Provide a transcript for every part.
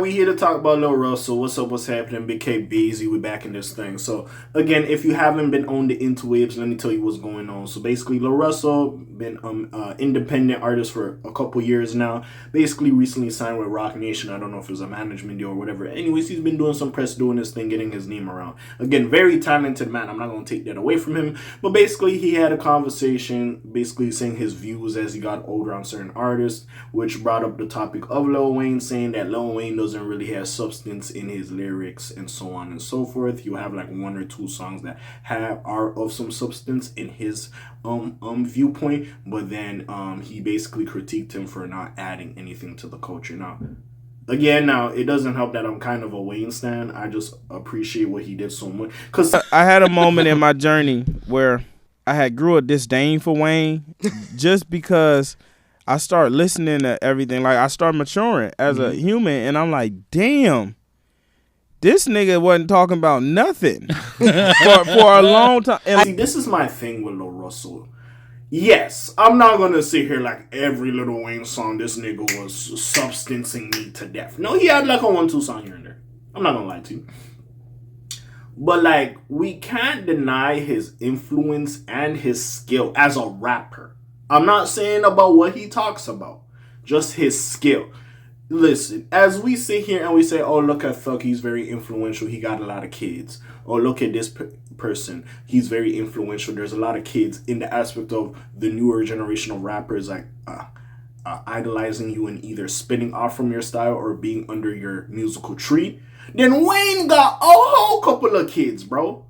We here to talk about LaRussell. What's up? What's happening? Big K Beezy. We back in this thing. So again, if you haven't been on the interwebs, let me tell you what's going on. So basically, LaRussell been independent artist for a couple years now. Basically, recently signed with Rock Nation. I don't know if it was a management deal or whatever. Anyways, he's been doing some press, doing this thing, getting his name around. Again, very talented man. I'm not gonna take that away from him. But basically, he had a conversation, basically saying his views as he got older on certain artists, which brought up the topic of Lil Wayne, saying that Lil Wayne doesn't really have substance in his lyrics and so on and so forth. You have like one or two songs that are of some substance in his viewpoint, but then he basically critiqued him for not adding anything to the culture. Now it doesn't help that I'm kind of a Wayne stan. I just appreciate what he did so much. Cause I had a moment in my journey where I had grew a disdain for Wayne just because I start listening to everything. Like, I start maturing as a human, and I'm like, damn, this nigga wasn't talking about nothing for a long time. And see, this is my thing with LaRussell. Yes, I'm not gonna sit here like every Lil Wayne song, this nigga was substancing me to death. No, he had like a 1-2 song here and there. I'm not gonna lie to you. But like, we can't deny his influence and his skill as a rapper. I'm not saying about what he talks about, just his skill. Listen, as we sit here and we say, oh, look at Thug, he's very influential, he got a lot of kids. Or look at this person, he's very influential, there's a lot of kids, in the aspect of the newer generation of rappers, like idolizing you and either spinning off from your style or being under your musical tree. Then Wayne got a whole couple of kids, bro.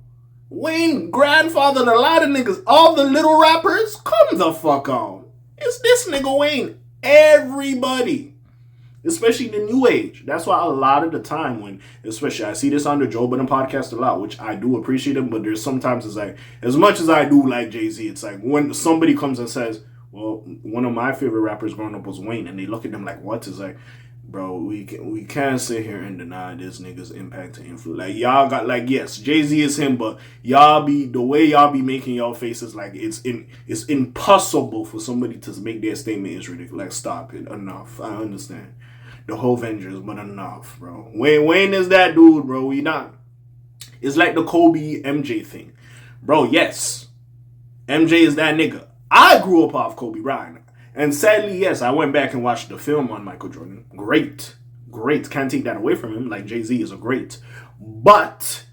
Wayne grandfathered a lot of niggas. All the little rappers, come the fuck on. It's this nigga Wayne. Everybody. Especially the new age. That's why a lot of the time when, especially I see this on the Joe Budden podcast a lot, which I do appreciate him, but there's sometimes it's like, as much as I do like Jay-Z, it's like when somebody comes and says, well, one of my favorite rappers growing up was Wayne, and they look at them like, what? It's like, bro, we can't sit here and deny this nigga's impact and influence. Like, y'all got, like, yes, Jay-Z is him, but the way y'all be making y'all faces, like, it's impossible for somebody to make their statement is ridiculous. Like, stop it. Enough. I understand. The whole Avengers, but enough, bro. Wayne is that dude, bro. We not. It's like the Kobe MJ thing. Bro, yes. MJ is that nigga. I grew up off Kobe Bryant. And sadly, yes, I went back and watched the film on Michael Jordan. Great. Can't take that away from him. Like, Jay-Z is a great. But,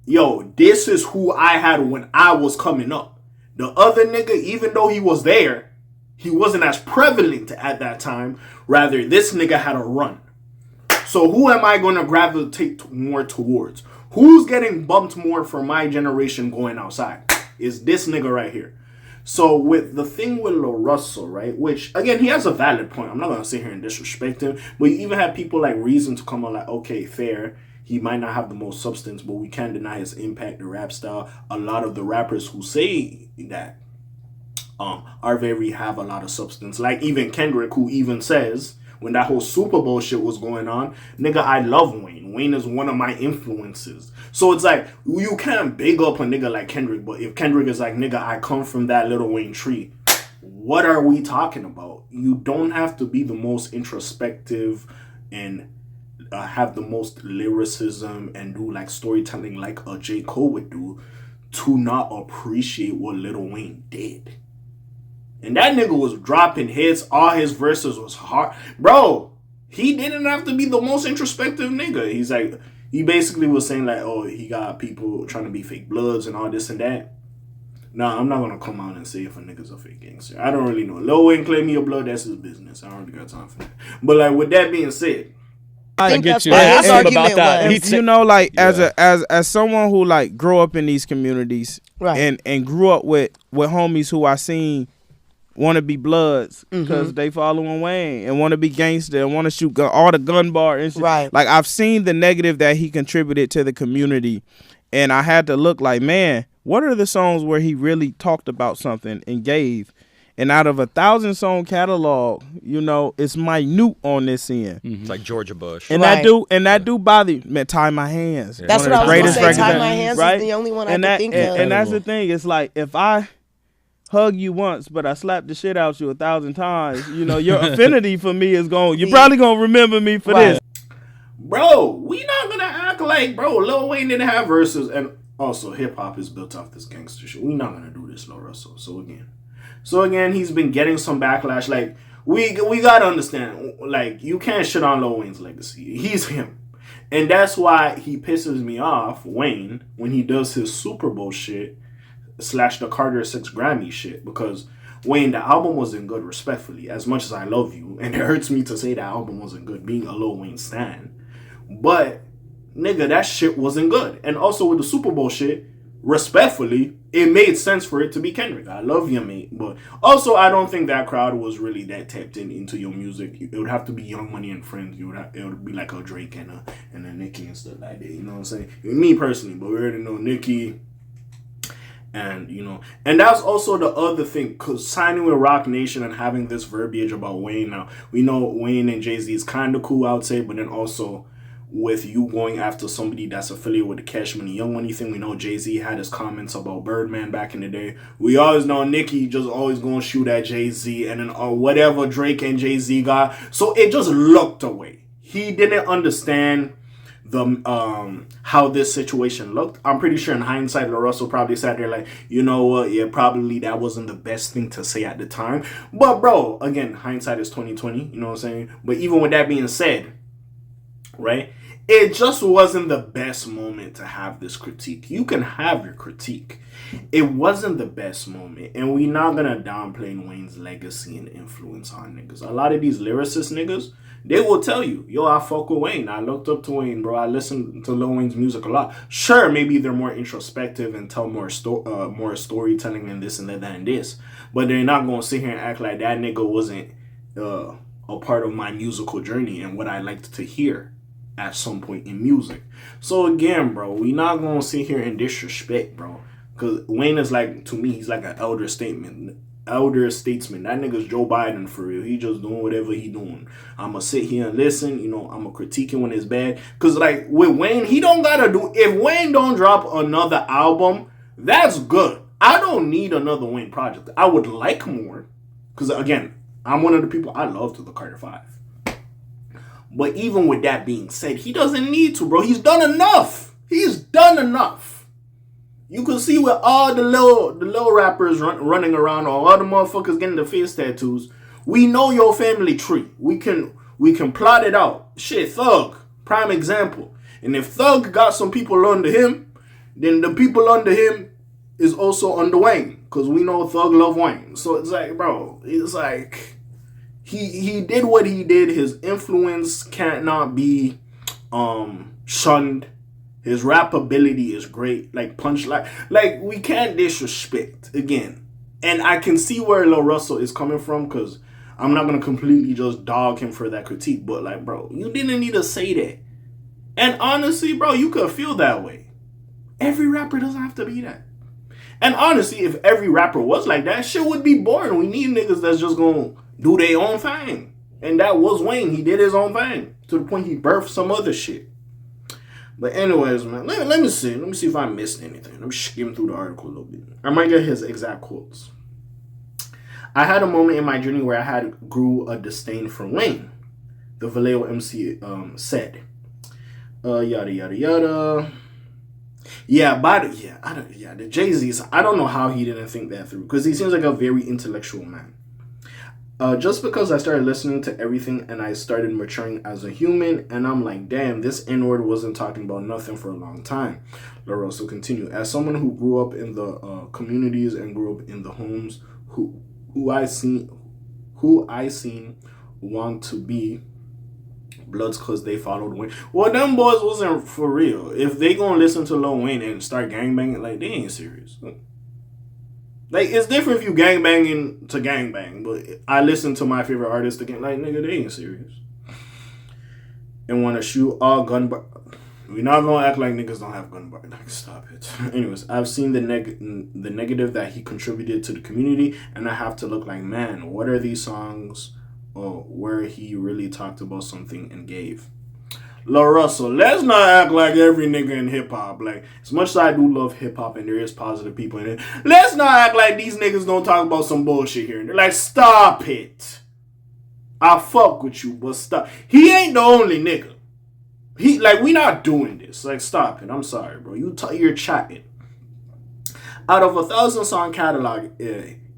yo, this is who I had when I was coming up. The other nigga, even though he was there, he wasn't as prevalent at that time. Rather, this nigga had a run. So who am I going to gravitate more towards? Who's getting bumped more for my generation going outside? Is this nigga right here. So with the thing with LaRussell, right, which, again, he has a valid point. I'm not going to sit here and disrespect him. But you even have people like Reason to come on like, okay, fair. He might not have the most substance, but we can't deny his impact, the rap style. A lot of the rappers who say that have a lot of substance. Like even Kendrick, who even says, when that whole Super Bowl shit was going on, nigga, I love Wayne. Wayne is one of my influences. So it's like, you can't big up a nigga like Kendrick, but if Kendrick is like, nigga, I come from that Lil Wayne tree, what are we talking about? You don't have to be the most introspective and have the most lyricism and do like storytelling like a J. Cole would do to not appreciate what Lil Wayne did. And that nigga was dropping hits. All his verses was hard. Bro, he didn't have to be the most introspective nigga. He's like, he basically was saying like, oh, he got people trying to be fake bloods and all this and that. Nah, I'm not going to come out and say if a nigga's a fake gangster. I don't really know. Lil Wayne claim me a blood, that's his business. I don't really got time for that. But like, with that being said, I get you. I asked him about that. You know, like as someone who like grew up in these communities, right, and grew up with homies who I seen want to be bloods because they following Wayne and want to be gangster and want to shoot all the gun bar and shit. Right. Like, I've seen the negative that he contributed to the community, and I had to look like, man, what are the songs where he really talked about something and gave? And out of 1,000-song catalog, you know, it's minute on this end. It's like Georgia Bush. And that do bother me. Tie My Hands. That's what I was going to say. Tie My Hands is the only one I can think of. And that's the thing. It's like, if I hug you once, but I slap the shit out you 1,000 times, you know, your affinity for me is going, you're probably going to remember me for this. bro, we not gonna act like, bro, Lil Wayne didn't have verses, and also hip hop is built off this gangster shit. We not gonna do this, LaRussell. So again, he's been getting some backlash. Like we gotta understand, like you can't shit on Lil Wayne's legacy. He's him. And that's why he pisses me off, Wayne, when he does his Super Bowl shit / the Carter 6 Grammy shit. Because, Wayne, the album wasn't good, respectfully, as much as I love you. And it hurts me to say the album wasn't good, being a Lil Wayne stan. But, nigga, that shit wasn't good. And also with the Super Bowl shit, respectfully, it made sense for it to be Kendrick. I love you, mate. But also, I don't think that crowd was really that tapped into your music. It would have to be Young Money and Friends. It would be like a Drake and a Nicki and stuff like that. You know what I'm saying? Me personally, but we already know Nicki. And, you know, and that's also the other thing, because signing with Roc Nation and having this verbiage about Wayne now, we know Wayne and Jay-Z is kind of cool, I would say, but then also with you going after somebody that's affiliated with the Cash Money, Young Money thing, we know Jay-Z had his comments about Birdman back in the day. We always know Nicki just always going to shoot at Jay-Z, and then whatever Drake and Jay-Z got. So it just looked away. He didn't understand the how this situation looked. I'm pretty sure in hindsight, LaRussell probably sat there like, you know what, yeah, probably that wasn't the best thing to say at the time. But bro, again, hindsight is 2020, you know what I'm saying? But even with that being said, right, it just wasn't the best moment to have this critique. You can have your critique. It wasn't the best moment, and we not gonna downplay Wayne's legacy and influence on niggas. A lot of these lyricist niggas, they will tell you, yo, I fuck with Wayne. I looked up to Wayne, bro. I listened to Lil Wayne's music a lot. Sure, maybe they're more introspective and tell more storytelling and this and that and this. But they're not going to sit here and act like that nigga wasn't a part of my musical journey and what I liked to hear at some point in music. So again, bro, we not going to sit here and disrespect, bro. Because Wayne is like, to me, he's like an elder statesman. That nigga's Joe Biden for real. He just doing whatever he doing. I'ma sit here and listen. You know, I'ma critique it when it's bad. Cause like with Wayne, he don't gotta do. If Wayne don't drop another album, that's good. I don't need another Wayne project. I would like more. Cause again, I'm one of the people, I love the Carter 5. But even with that being said, he doesn't need to, bro. He's done enough. You can see with all the little rappers running around, or all the motherfuckers getting the face tattoos. We know your family tree. We can plot it out. Shit, Thug, prime example. And if Thug got some people under him, then the people under him is also under Wayne, because we know Thug love Wayne. So it's like, bro, it's like he did what he did. His influence cannot be shunned. His rap ability is great. Like punchline. Like we can't disrespect again. And I can see where LaRussell is coming from, because I'm not gonna completely just dog him for that critique. But like, bro, you didn't need to say that. And honestly, bro, you could feel that way. Every rapper doesn't have to be that. And honestly, if every rapper was like that, shit would be boring. We need niggas that's just gonna do their own thing. And that was Wayne. He did his own thing to the point he birthed some other shit. But anyways, man, let me see. Let me see if I missed anything. Let me skim through the article a little bit. I might get his exact quotes. I had a moment in my journey where I grew a disdain for Wayne, the Vallejo MC said. Yada, yada, yada. The Jay-Z's, I don't know how he didn't think that through, because he seems like a very intellectual man. Just because I started listening to everything and I started maturing as a human, and I'm like, damn, this N-word wasn't talking about nothing for a long time. LaRussell continued. As someone who grew up in the communities and grew up in the homes who I seen want to be Bloods because they followed Wayne. Well, them boys wasn't for real. If they gonna listen to Lil Wayne and start gangbanging, like, they ain't serious. Like, it's different if you gangbanging to gangbang, but I listen to my favorite artist again, like, nigga, they ain't serious. And want to shoot all gun bar. We're not gonna act like niggas don't have gun bar. Like, stop it. Anyways, I've seen the negative that he contributed to the community, and I have to look like, man, what are these songs where he really talked about something and gave? LaRussell, let's not act like every nigga in hip-hop. Like, as much as I do love hip-hop and there is positive people in it, let's not act like these niggas don't talk about some bullshit here and there. Like, stop it. I fuck with you, but stop. He ain't the only nigga. we not doing this. Like, stop it. I'm sorry, bro. You're chatting. Out of 1,000-song catalog,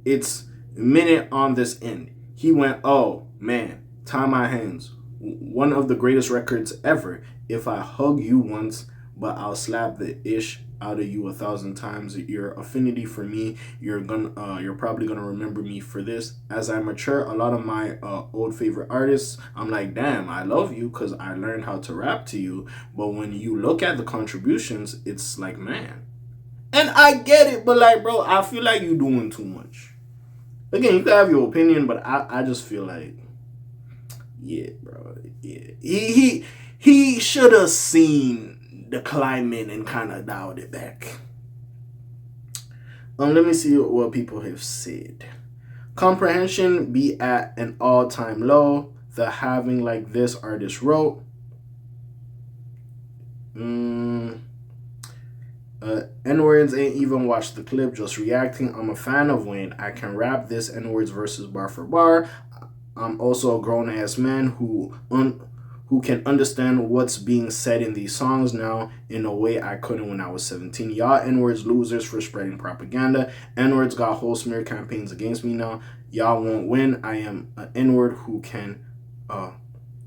it's minute on this end. He went, oh, man, tie my hands. One of the greatest records ever. If I hug you once, but I'll slap the ish out of you 1,000 times. Your affinity for me, you're probably gonna remember me for this. As I mature, a lot of my old favorite artists, I'm like, damn, I love you because I learned how to rap to you. But when you look at the contributions, it's like, man. And I get it, but like, bro, I feel like you're doing too much. Again, you can have your opinion, but I just feel like, yeah, bro, yeah. He should have seen the climate and kind of dialed it back. Let me see what people have said. Comprehension be at an all-time low. The having like this artist wrote. N-words ain't even watched the clip, just reacting. I'm a fan of Wayne. I can rap this N-words versus bar for bar. I'm also a grown-ass man who can understand what's being said in these songs now in a way I couldn't when I was 17. Y'all N-words losers for spreading propaganda. N-words got whole smear campaigns against me now. Y'all won't win. I am an N-word who can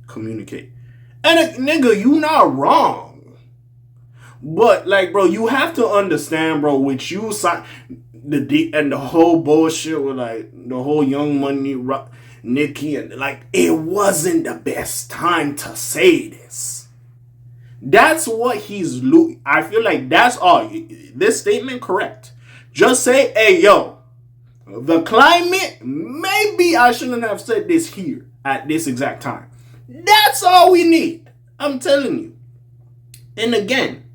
communicate. And nigga, you not wrong. But like, bro, you have to understand, bro, with you and the whole bullshit with like the whole Young Money, Nicki, and like, it wasn't the best time to say this. That's what he's I feel like that's all. This statement correct. Just say, hey, yo, the climate, maybe I shouldn't have said this here at this exact time. That's all we need. I'm telling you. And again,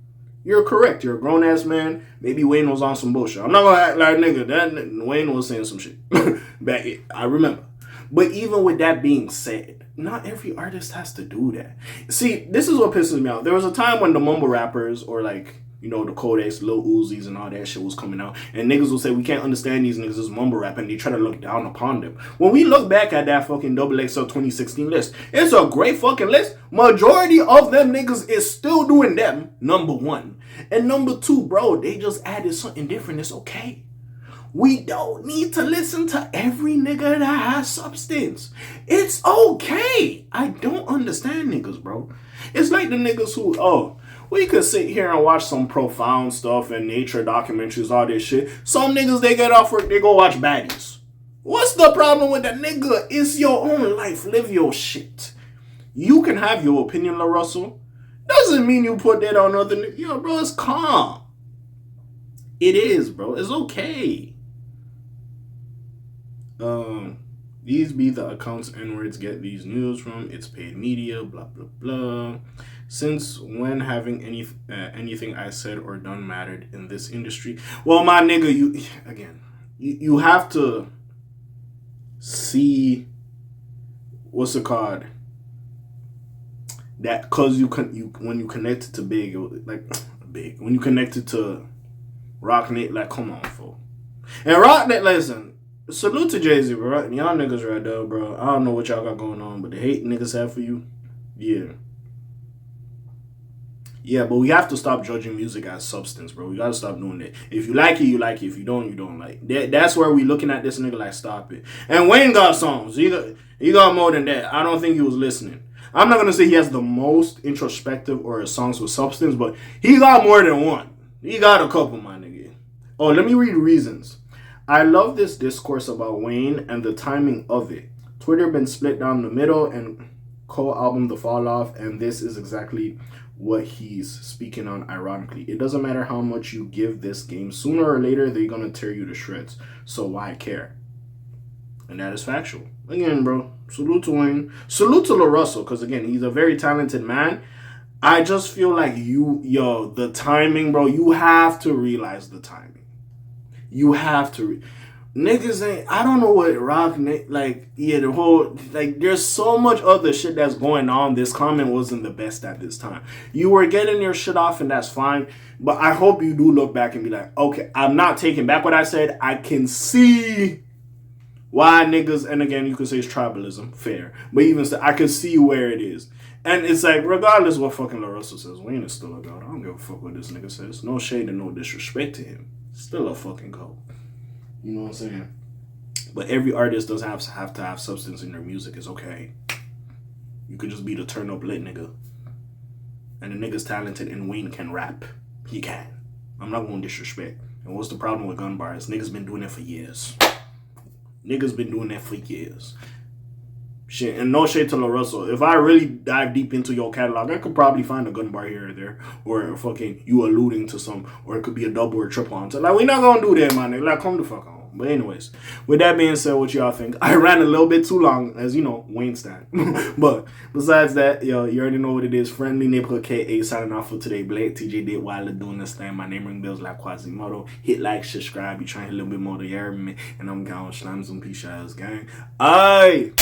you're correct. You're a grown-ass man. Maybe Wayne was on some bullshit. I'm not going to act like nigga. That Wayne was saying some shit. I remember. But even with that being said, not every artist has to do that. See, this is what pisses me off. There was a time when the mumble rappers or like, you know, the Kodaks, Lil Uzis and all that shit was coming out. And niggas will say, we can't understand these niggas as mumble rap. And they try to look down upon them. When we look back at that fucking XXL 2016 list, it's a great fucking list. Majority of them niggas is still doing them, number one. And number two, bro, they just added something different. It's okay. We don't need to listen to every nigga that has substance. It's okay. I don't understand niggas, bro. It's like the niggas who, we could sit here and watch some profound stuff and nature documentaries, all this shit. Some niggas, they get off work, they go watch baddies. What's the problem with that, nigga? It's your own life. Live your shit. You can have your opinion, LaRussell. Doesn't mean you put that on other niggas. Yo, bro, it's calm. It is, bro. It's okay. These be the accounts N-words get these news from. It's paid media, blah, blah, blah. Since when having anything I said or done mattered in this industry? Well, my nigga, you have to see, what's it called? That, cause when you connected to Big, when you connected to Rocknet, like, come on, folks. And Rocknet, listen, salute to Jay-Z, bro. Y'all niggas right there, bro. I don't know what y'all got going on, but the hate niggas have for you, yeah. Yeah, but we have to stop judging music as substance, bro. We gotta stop doing that. If you like it, you like it. If you don't, you don't like it. That's where we looking at this nigga like, stop it. And Wayne got songs. He got more than that. I don't think he was listening. I'm not gonna say he has the most introspective or songs with substance, but he got more than one. He got a couple, my nigga. Oh, let me read reasons. I love this discourse about Wayne and the timing of it. Twitter been split down the middle and co-album The Fall Off, and this is exactly what he's speaking on, ironically. It doesn't matter how much you give this game. Sooner or later, they're gonna tear you to shreds. So why care? And that is factual. Again, bro, salute to Wayne. Salute to LaRussell, because again, he's a very talented man. I just feel like the timing, bro, you have to realize the timing. You have to. Niggas ain't, I don't know what rock, the whole, there's so much other shit that's going on. This comment wasn't the best at this time. You were getting your shit off and that's fine. But I hope you do look back and be like, okay, I'm not taking back what I said. I can see why niggas, and again, you could say it's tribalism, fair. But even so, I can see where it is. And it's like, regardless of what fucking LaRussell says, Wayne is still a goat. I don't give a fuck what this nigga says. No shade and no disrespect to him. Still a fucking goat. You know what I'm saying? But every artist doesn't have to have substance in their music. It's okay. You could just be the turn up lit nigga. And the nigga's talented and Wayne can rap. He can. I'm not going to disrespect. And what's the problem with gun bars? Niggas been doing it for years. Shit, and no shade to LaRussell. If I really dive deep into your catalog, I could probably find a gun bar here or there. Or fucking you alluding to some. Or it could be a double or triple on. Like, we not gonna do that, man. Like, come the fuck on. But anyways, with that being said, what y'all think? I ran a little bit too long, as you know, Wayne style. But besides that, yo, you already know what it is. Friendly neighborhood K.A. signing off for today. Blake TJ did while doing this thing. My name ring bells like Quasimodo. Hit like, subscribe. You trying to hit a little bit more to hear me. And I'm going to slam some peace, gang. Aye.